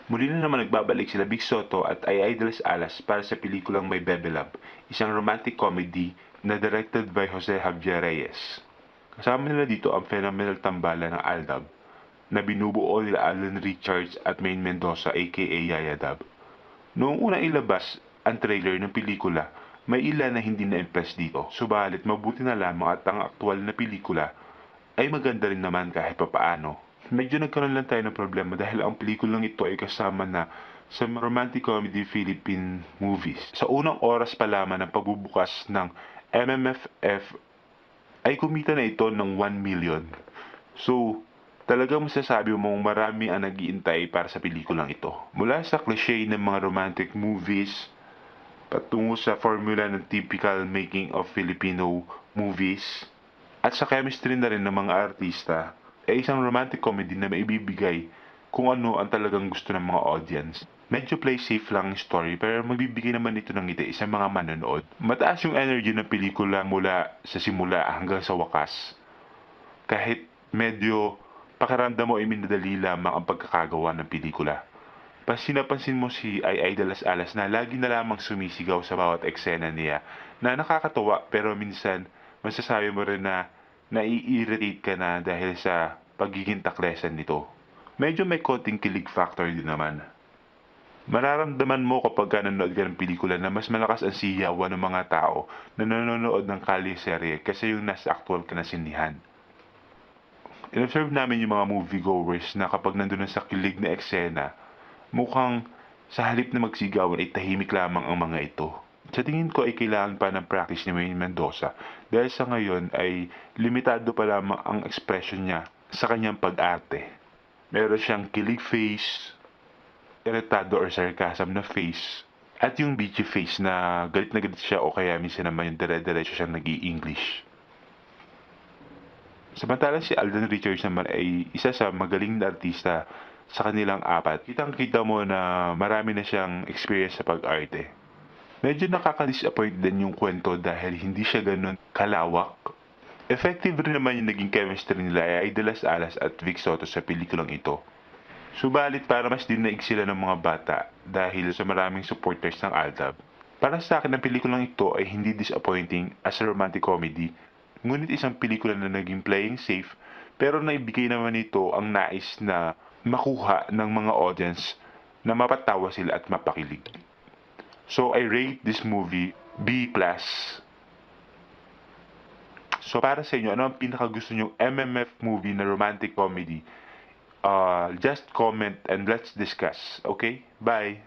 Muli na naman nagbabalik sila Vic Soto at Ay de las Alas para sa pelikulang May Bebe Love, isang romantic comedy na directed by Jose Javier Reyes. Kasama nila dito ang phenomenal tambala ng Aldab na binubuo nila Alan Richards at Maine Mendoza aka Yaya Dab. Noong unang ilabas ang trailer ng pelikula, may ilan na hindi na-impress dito. Subalit mabuti na lamang at ang aktual na pelikula ay maganda rin naman kahit papaano. Medyo nagkaroon lang tayo ng problema dahil ang pelikulang ito ay kasama na sa romantic comedy Philippine movies. Sa unang oras pa lamang ng pagbubukas ng MMFF ay kumita na ito ng 1 million. So, talagang masasabi mong marami ang nag-iintay para sa pelikulang ito. Mula sa cliche ng mga romantic movies, patungo sa formula ng typical making of Filipino movies, at sa chemistry na rin ng mga artista, ay isang romantic comedy na maibibigay kung ano ang talagang gusto ng mga audience. Medyo play safe lang ang story pero magbibigay naman ito ng ngiti sa mga manonood. Mataas yung energy ng pelikula mula sa simula hanggang sa wakas. Kahit medyo pakiramdam mo ay minadali lamang ang pagkakagawa ng pelikula. Napansin mo si Ay de las Alas na lagi na lamang sumisigaw sa bawat eksena niya na nakakatuwa pero minsan masasabi mo rin na nai-irritate ka na dahil sa pagiging taklesan nito. Medyo may konting kilig factor din naman. Mararamdaman mo kapag nanonood ka ng pelikula na mas malakas ang siyawan ng mga tao na nanonood ng kalye-serye kasi yung nasa actual ka na sinihan. In-observe namin yung mga moviegoers na kapag nandun na sa kilig na eksena, mukhang sa halip na magsigawan ay tahimik lamang ang mga ito. Sa tingin ko ay kailangan pa ng practice ni Wayne Mendoza dahil sa ngayon ay limitado pa lamang ang expression niya sa kanyang pag-arte. Meron siyang kilig face, iritado or sarcasm na face, at yung bitchy face na galit siya o kaya minsan naman yung dire-diretso siyang nag-i-English. Samantalang si Alden Richards naman ay isa sa magaling na artista sa kanilang apat. Kitang-kita mo na marami na siyang experience sa pag-arte. Medyo nakaka-disappoint din yung kwento dahil hindi siya ganun kalawak. Effective rin naman yung naging chemistry nila ay de las Alas at Vic Soto sa pelikulang ito. Subalit para mas dinaig sila ng mga bata dahil sa maraming supporters ng Aldab. Para sa akin ang pelikulang ito ay hindi disappointing as a romantic comedy, ngunit isang pelikula na naging playing safe pero naibigay naman ito ang nais na makuha ng mga audience na mapatawa sila at mapakilig. So I rate this movie B+. So para sa inyo, ano ang pinakagusto nyong MMF movie na romantic comedy? Just comment and let's discuss. Okay? Bye!